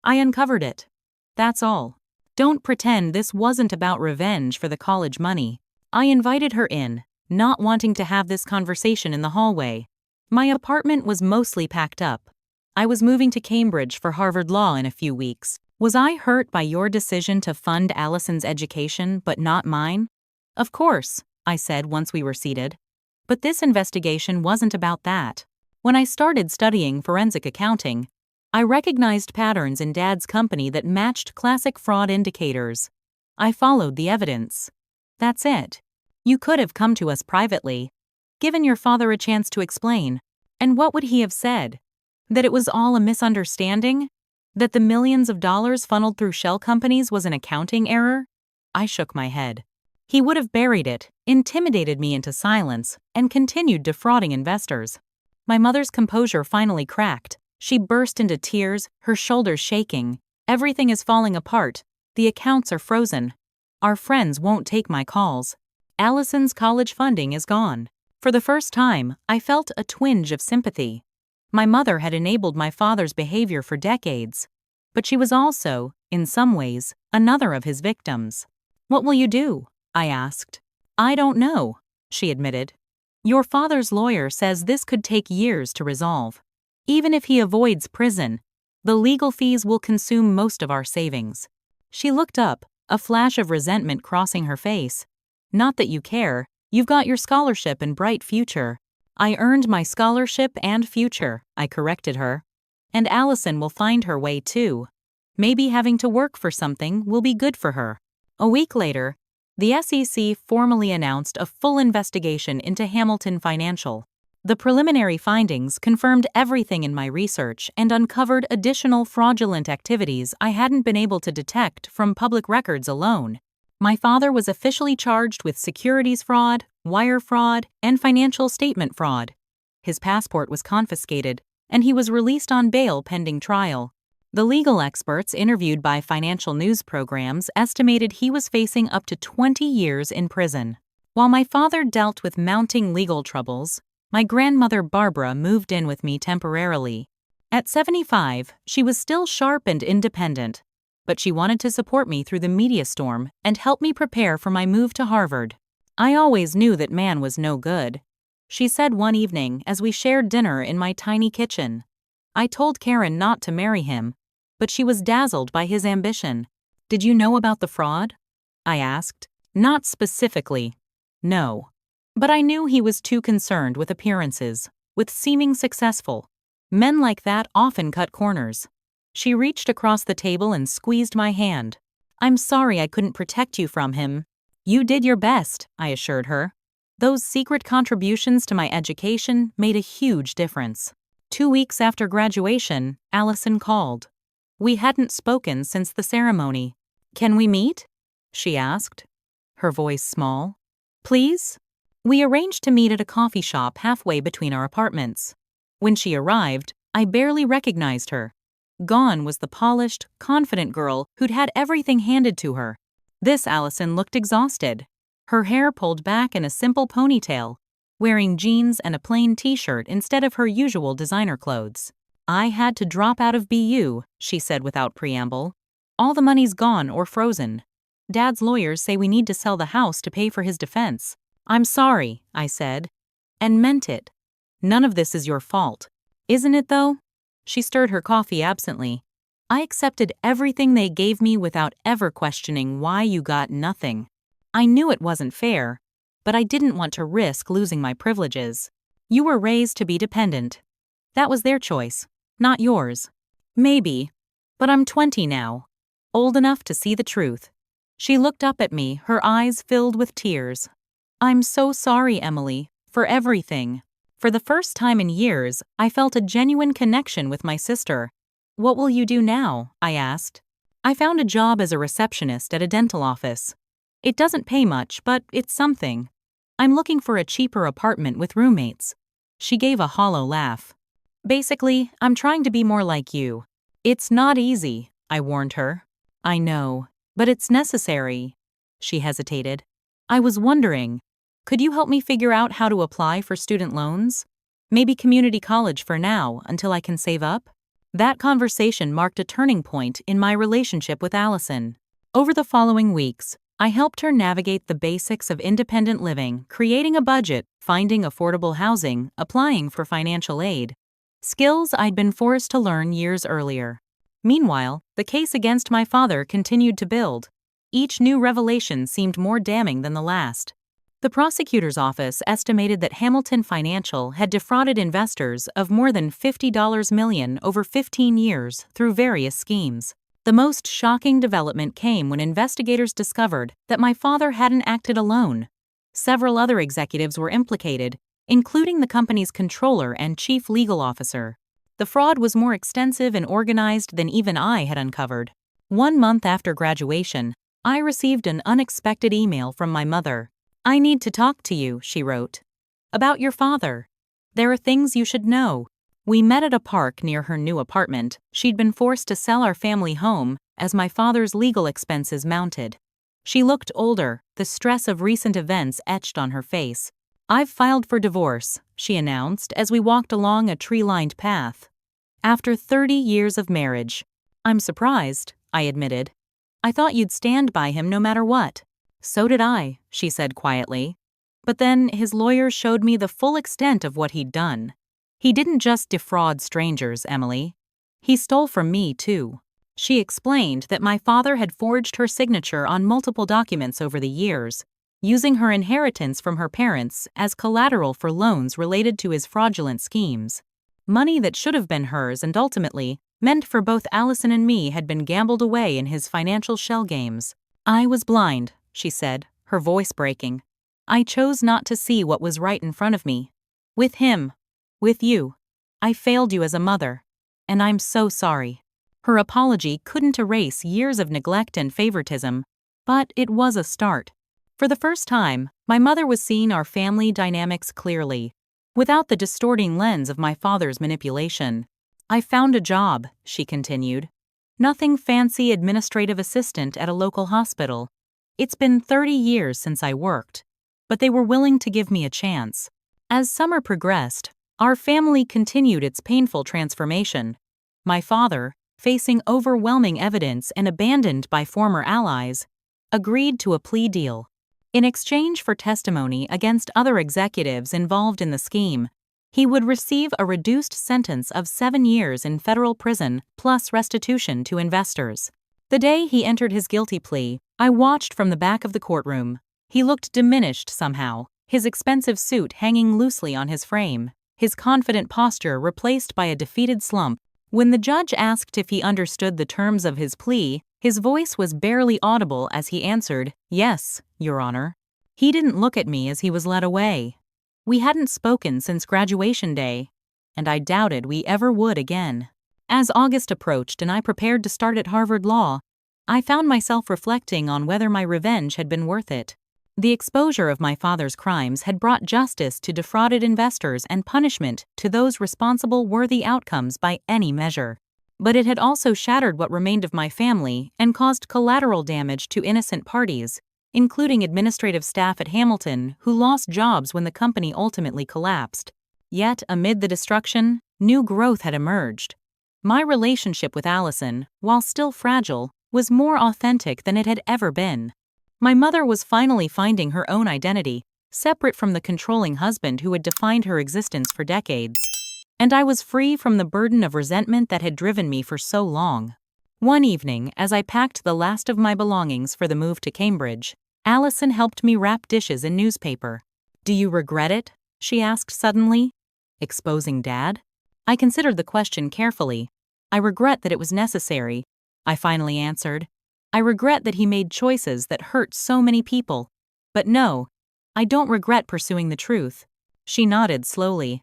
I uncovered it. That's all. Don't pretend this wasn't about revenge for the college money." I invited her in, not wanting to have this conversation in the hallway. My apartment was mostly packed up. I was moving to Cambridge for Harvard Law in a few weeks. "Was I hurt by your decision to fund Allison's education but not mine?" "Of course," I said once we were seated. "But this investigation wasn't about that. When I started studying forensic accounting, I recognized patterns in Dad's company that matched classic fraud indicators. I followed the evidence. That's it. You could have come to us privately, given your father a chance to explain. And what would he have said? That it was all a misunderstanding? That the millions of dollars funneled through shell companies was an accounting error?" I shook my head. He would have buried it, intimidated me into silence, and continued defrauding investors. My mother's composure finally cracked. She burst into tears, her shoulders shaking. "Everything is falling apart. The accounts are frozen. Our friends won't take my calls. Allison's college funding is gone." For the first time, I felt a twinge of sympathy. My mother had enabled my father's behavior for decades, but she was also, in some ways, another of his victims. "What will you do?" I asked. "I don't know," she admitted. "Your father's lawyer says this could take years to resolve. Even if he avoids prison, the legal fees will consume most of our savings." She looked up, a flash of resentment crossing her face. "Not that you care. You've got your scholarship and bright future." "I earned my scholarship and future," I corrected her. "And Allison will find her way too. Maybe having to work for something will be good for her." A week later, the SEC formally announced a full investigation into Hamilton Financial. The preliminary findings confirmed everything in my research and uncovered additional fraudulent activities I hadn't been able to detect from public records alone. My father was officially charged with securities fraud, wire fraud, and financial statement fraud. His passport was confiscated, and he was released on bail pending trial. The legal experts interviewed by financial news programs estimated he was facing up to 20 years in prison. While my father dealt with mounting legal troubles, my grandmother Barbara moved in with me temporarily. At 75, she was still sharp and independent, but she wanted to support me through the media storm and help me prepare for my move to Harvard. "I always knew that man was no good," she said one evening as we shared dinner in my tiny kitchen. "I told Karen not to marry him, but she was dazzled by his ambition." "Did you know about the fraud?" I asked. "Not specifically. No. But I knew he was too concerned with appearances, with seeming successful. Men like that often cut corners." She reached across the table and squeezed my hand. "I'm sorry I couldn't protect you from him." "You did your best," I assured her. Those secret contributions to my education made a huge difference. 2 weeks after graduation, Allison called. We hadn't spoken since the ceremony. "Can we meet?" she asked, her voice small. "Please?" We arranged to meet at a coffee shop halfway between our apartments. When she arrived, I barely recognized her. Gone was the polished, confident girl who'd had everything handed to her. This Allison looked exhausted. Her hair pulled back in a simple ponytail, wearing jeans and a plain t-shirt instead of her usual designer clothes. "I had to drop out of BU," she said without preamble. "All the money's gone or frozen. Dad's lawyers say we need to sell the house to pay for his defense." "I'm sorry," I said, and meant it. "None of this is your fault." "Isn't it, though?" She stirred her coffee absently. "I accepted everything they gave me without ever questioning why you got nothing. I knew it wasn't fair, but I didn't want to risk losing my privileges. You were raised to be dependent. That was their choice, not yours. Maybe, but I'm 20 now, old enough to see the truth." She looked up at me, her eyes filled with tears. "I'm so sorry, Emily, for everything." For the first time in years, I felt a genuine connection with my sister. "What will you do now?" I asked. "I found a job as a receptionist at a dental office. It doesn't pay much, but it's something. I'm looking for a cheaper apartment with roommates." She gave a hollow laugh. "Basically, I'm trying to be more like you." "It's not easy," I warned her. "I know, but it's necessary." She hesitated. "I was wondering, could you help me figure out how to apply for student loans? Maybe community college for now, until I can save up?" That conversation marked a turning point in my relationship with Allison. Over the following weeks, I helped her navigate the basics of independent living, creating a budget, finding affordable housing, applying for financial aid. Skills I'd been forced to learn years earlier. Meanwhile, the case against my father continued to build. Each new revelation seemed more damning than the last. The prosecutor's office estimated that Hamilton Financial had defrauded investors of more than $50 million over 15 years through various schemes. The most shocking development came when investigators discovered that my father hadn't acted alone. Several other executives were implicated, including the company's controller and chief legal officer. The fraud was more extensive and organized than even I had uncovered. 1 month after graduation, I received an unexpected email from my mother. "I need to talk to you," she wrote. "About your father. There are things you should know." We met at a park near her new apartment. She'd been forced to sell our family home as my father's legal expenses mounted. She looked older, the stress of recent events etched on her face. "I've filed for divorce," she announced as we walked along a tree-lined path. "After 30 years of marriage." "I'm surprised," I admitted. "I thought you'd stand by him no matter what." "So did I," she said quietly. "But then his lawyers showed me the full extent of what he'd done. He didn't just defraud strangers, Emily. He stole from me, too." She explained that my father had forged her signature on multiple documents over the years, using her inheritance from her parents as collateral for loans related to his fraudulent schemes. Money that should have been hers and ultimately meant for both Allison and me had been gambled away in his financial shell games. "I was blind," she said, her voice breaking. "I chose not to see what was right in front of me. With him. With you. I failed you as a mother. And I'm so sorry." Her apology couldn't erase years of neglect and favoritism, but it was a start. For the first time, my mother was seeing our family dynamics clearly, without the distorting lens of my father's manipulation. "I found a job," she continued. "Nothing fancy, administrative assistant at a local hospital. It's been 30 years since I worked, but they were willing to give me a chance." As summer progressed, our family continued its painful transformation. My father, facing overwhelming evidence and abandoned by former allies, agreed to a plea deal. In exchange for testimony against other executives involved in the scheme, he would receive a reduced sentence of 7 years in federal prison plus restitution to investors. The day he entered his guilty plea, I watched from the back of the courtroom. He looked diminished somehow, his expensive suit hanging loosely on his frame, his confident posture replaced by a defeated slump. When the judge asked if he understood the terms of his plea, his voice was barely audible as he answered, "Yes, Your Honor." He didn't look at me as he was led away. We hadn't spoken since graduation day, and I doubted we ever would again. As August approached and I prepared to start at Harvard Law, I found myself reflecting on whether my revenge had been worth it. The exposure of my father's crimes had brought justice to defrauded investors and punishment to those responsible worthy outcomes by any measure. But it had also shattered what remained of my family and caused collateral damage to innocent parties, including administrative staff at Hamilton who lost jobs when the company ultimately collapsed. Yet, amid the destruction, new growth had emerged. My relationship with Allison, while still fragile, was more authentic than it had ever been. My mother was finally finding her own identity, separate from the controlling husband who had defined her existence for decades. And I was free from the burden of resentment that had driven me for so long. One evening, as I packed the last of my belongings for the move to Cambridge, Allison helped me wrap dishes in newspaper. "Do you regret it?" she asked suddenly. "Exposing Dad?" I considered the question carefully. "I regret that it was necessary," I finally answered. "I regret that he made choices that hurt so many people. But no, I don't regret pursuing the truth." She nodded slowly.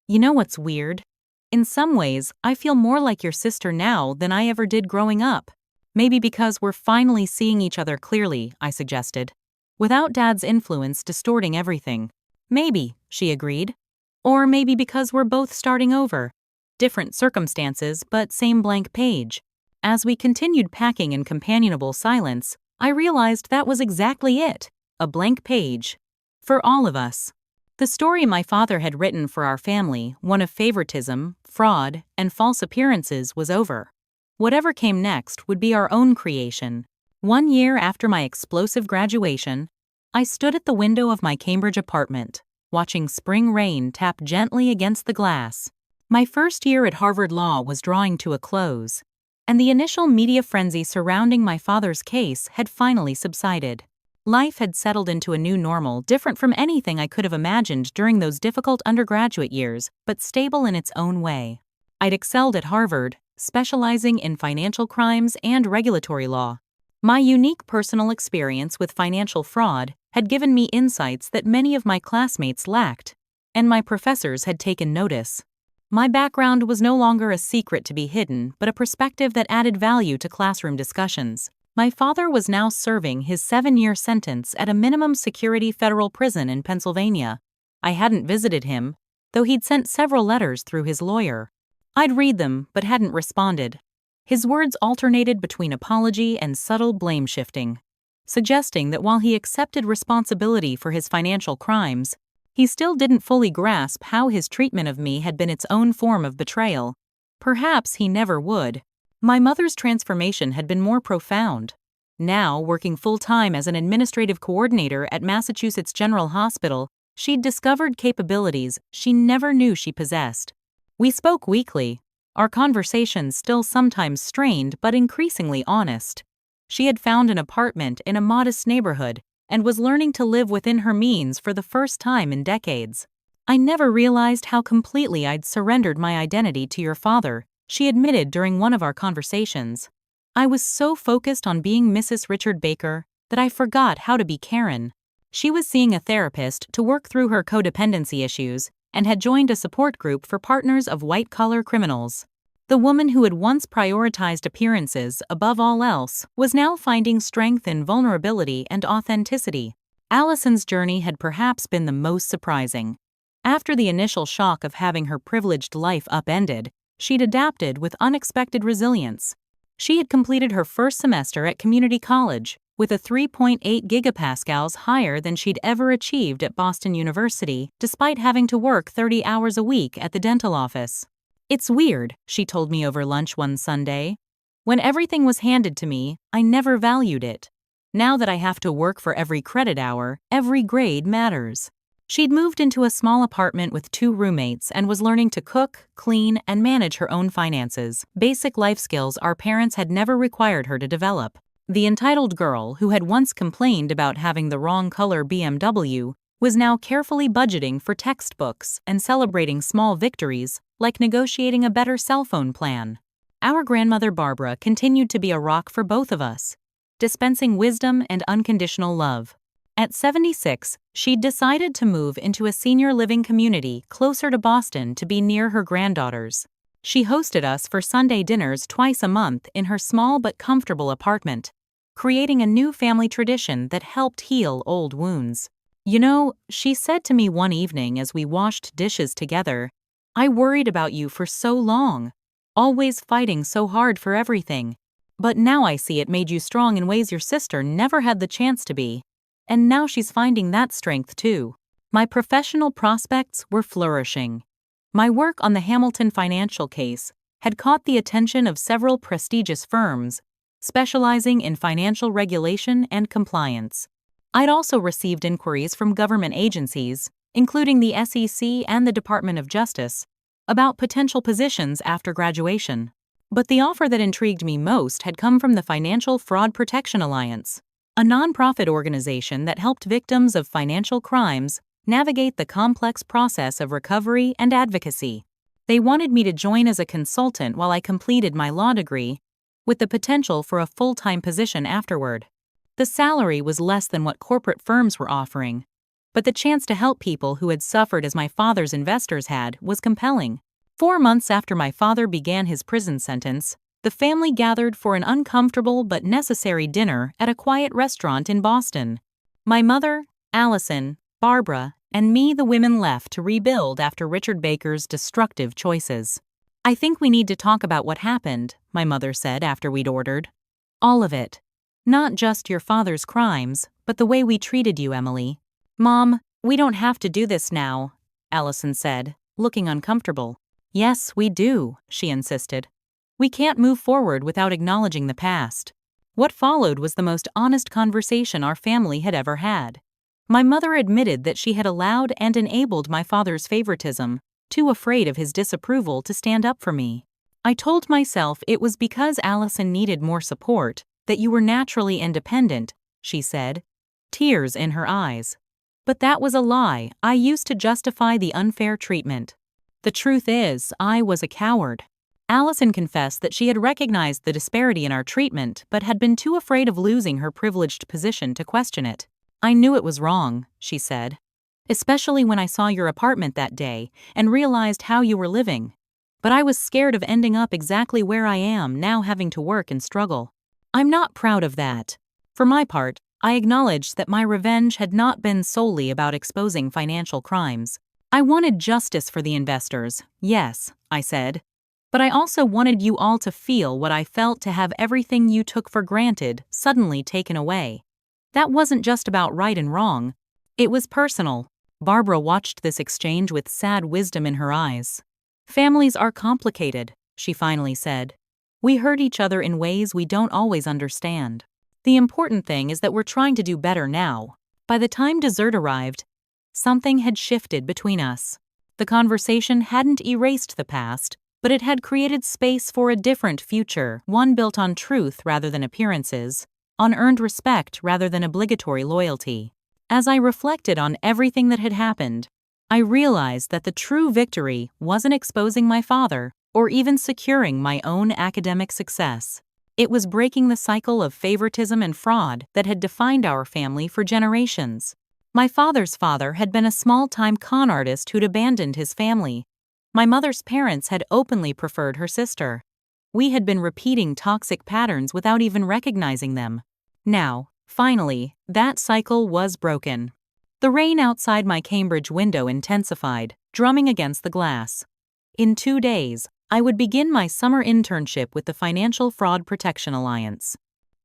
"You know what's weird? In some ways, I feel more like your sister now than I ever did growing up. Maybe because we're finally seeing each other clearly," I suggested. "Without Dad's influence distorting everything." "Maybe," she agreed. "Or maybe because we're both starting over. Different circumstances, but same blank page." As we continued packing in companionable silence, I realized that was exactly it, a blank page. For all of us. The story my father had written for our family, one of favoritism, fraud, and false appearances, was over. Whatever came next would be our own creation. 1 year after my explosive graduation, I stood at the window of my Cambridge apartment, watching spring rain tap gently against the glass. My first year at Harvard Law was drawing to a close, and the initial media frenzy surrounding my father's case had finally subsided. Life had settled into a new normal different from anything I could have imagined during those difficult undergraduate years, but stable in its own way. I'd excelled at Harvard, specializing in financial crimes and regulatory law. My unique personal experience with financial fraud had given me insights that many of my classmates lacked, and my professors had taken notice. My background was no longer a secret to be hidden, but a perspective that added value to classroom discussions. My father was now serving his 7-year sentence at a minimum security federal prison in Pennsylvania. I hadn't visited him, though he'd sent several letters through his lawyer. I'd read them, but hadn't responded. His words alternated between apology and subtle blame shifting, suggesting that while he accepted responsibility for his financial crimes, he still didn't fully grasp how his treatment of me had been its own form of betrayal. Perhaps he never would. My mother's transformation had been more profound. Now, working full-time as an administrative coordinator at Massachusetts General Hospital, she'd discovered capabilities she never knew she possessed. We spoke weekly, our conversations still sometimes strained but increasingly honest. She had found an apartment in a modest neighborhood and was learning to live within her means for the first time in decades. "I never realized how completely I'd surrendered my identity to your father," she admitted during one of our conversations. "I was so focused on being Mrs. Richard Baker that I forgot how to be Karen." She was seeing a therapist to work through her codependency issues and had joined a support group for partners of white-collar criminals. The woman who had once prioritized appearances above all else was now finding strength in vulnerability and authenticity. Allison's journey had perhaps been the most surprising. After the initial shock of having her privileged life upended, she'd adapted with unexpected resilience. She had completed her first semester at community college, with a 3.8 gigapascals higher than she'd ever achieved at Boston University, despite having to work 30 hours a week at the dental office. "It's weird," she told me over lunch one Sunday. "When everything was handed to me, I never valued it. Now that I have to work for every credit hour, every grade matters." She'd moved into a small apartment with 2 roommates and was learning to cook, clean, and manage her own finances, basic life skills our parents had never required her to develop. The entitled girl who had once complained about having the wrong color BMW was now carefully budgeting for textbooks and celebrating small victories, like negotiating a better cell phone plan. Our grandmother Barbara continued to be a rock for both of us, dispensing wisdom and unconditional love. At 76, she'd decided to move into a senior living community closer to Boston to be near her granddaughters. She hosted us for Sunday dinners twice a month in her small but comfortable apartment, creating a new family tradition that helped heal old wounds. "You know," she said to me one evening as we washed dishes together, "I worried about you for so long, always fighting so hard for everything. But now I see it made you strong in ways your sister never had the chance to be." and now she's finding that strength too. My professional prospects were flourishing. My work on the Hamilton financial case had caught the attention of several prestigious firms specializing in financial regulation and compliance. I'd also received inquiries from government agencies, including the SEC and the Department of Justice, about potential positions after graduation. But the offer that intrigued me most had come from the Financial Fraud Protection Alliance, a nonprofit organization that helped victims of financial crimes navigate the complex process of recovery and advocacy. They wanted me to join as a consultant while I completed my law degree, with the potential for a full-time position afterward. The salary was less than what corporate firms were offering, but the chance to help people who had suffered as my father's investors had was compelling. 4 months after my father began his prison sentence, the family gathered for an uncomfortable but necessary dinner at a quiet restaurant in Boston. My mother, Allison, Barbara, and me, the women, left to rebuild after Richard Baker's destructive choices. "I think we need to talk about what happened," my mother said after we'd ordered. "All of it. Not just your father's crimes, but the way we treated you, Emily." "Mom, we don't have to do this now," Allison said, looking uncomfortable. "Yes, we do," she insisted. "We can't move forward without acknowledging the past." What followed was the most honest conversation our family had ever had. My mother admitted that she had allowed and enabled my father's favoritism, too afraid of his disapproval to stand up for me. "I told myself it was because Allison needed more support, that you were naturally independent," she said, tears in her eyes. "But that was a lie. I used to justify the unfair treatment. The truth is, I was a coward." Allison confessed that she had recognized the disparity in our treatment but had been too afraid of losing her privileged position to question it. "I knew it was wrong," she said, "especially when I saw your apartment that day and realized how you were living. But I was scared of ending up exactly where I am now, having to work and struggle. I'm not proud of that." For my part, I acknowledged that my revenge had not been solely about exposing financial crimes. "I wanted justice for the investors, yes," I said. "But I also wanted you all to feel what I felt, to have everything you took for granted suddenly taken away. That wasn't just about right and wrong. It was personal." Barbara watched this exchange with sad wisdom in her eyes. "Families are complicated," she finally said. "We hurt each other in ways we don't always understand. The important thing is that we're trying to do better now." By the time dessert arrived, something had shifted between us. The conversation hadn't erased the past, but it had created space for a different future, one built on truth rather than appearances, on earned respect rather than obligatory loyalty. As I reflected on everything that had happened, I realized that the true victory wasn't exposing my father or even securing my own academic success. It was breaking the cycle of favoritism and fraud that had defined our family for generations. My father's father had been a small-time con artist who'd abandoned his family. My mother's parents had openly preferred her sister. We had been repeating toxic patterns without even recognizing them. Now, finally, that cycle was broken. The rain outside my Cambridge window intensified, drumming against the glass. In 2 days, I would begin my summer internship with the Financial Fraud Protection Alliance.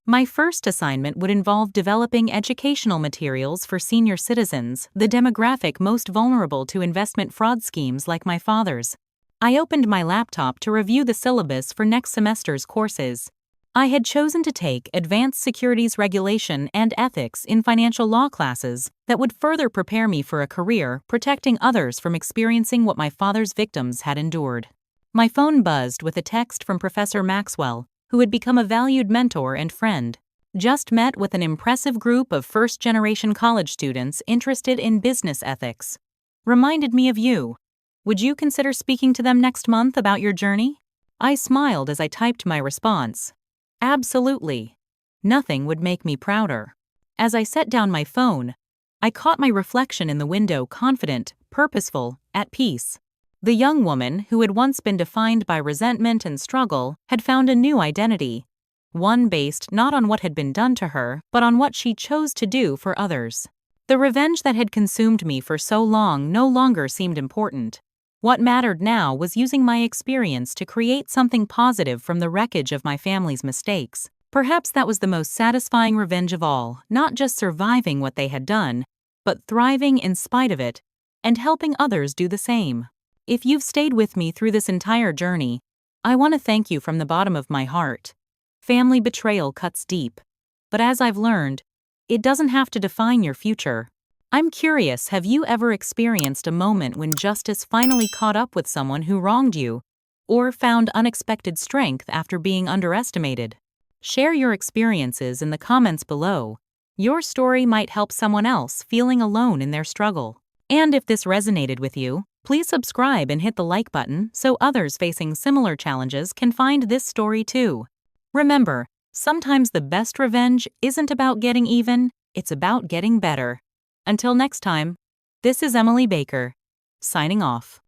My first assignment would involve developing educational materials for senior citizens, the demographic most vulnerable to investment fraud schemes like my father's. I opened my laptop to review the syllabus for next semester's courses. I had chosen to take Advanced Securities Regulation and Ethics in Financial Law classes that would further prepare me for a career protecting others from experiencing what my father's victims had endured. My phone buzzed with a text from Professor Maxwell, who had become a valued mentor and friend. "Just met with an impressive group of first-generation college students interested in business ethics. Reminded me of you. Would you consider speaking to them next month about your journey?" I smiled as I typed my response. Absolutely. Nothing would make me prouder. As I set down my phone, I caught my reflection in the window, confident, purposeful, at peace. The young woman, who had once been defined by resentment and struggle, had found a new identity, one based not on what had been done to her, but on what she chose to do for others. The revenge that had consumed me for so long no longer seemed important. What mattered now was using my experience to create something positive from the wreckage of my family's mistakes. Perhaps that was the most satisfying revenge of all, not just surviving what they had done, but thriving in spite of it, and helping others do the same. If you've stayed with me through this entire journey, I want to thank you from the bottom of my heart. Family betrayal cuts deep. But as I've learned, it doesn't have to define your future. I'm curious, have you ever experienced a moment when justice finally caught up with someone who wronged you, or found unexpected strength after being underestimated? Share your experiences in the comments below. Your story might help someone else feeling alone in their struggle. And if this resonated with you, please subscribe and hit the like button so others facing similar challenges can find this story too. Remember, sometimes the best revenge isn't about getting even, it's about getting better. Until next time, this is Emily Baker, signing off.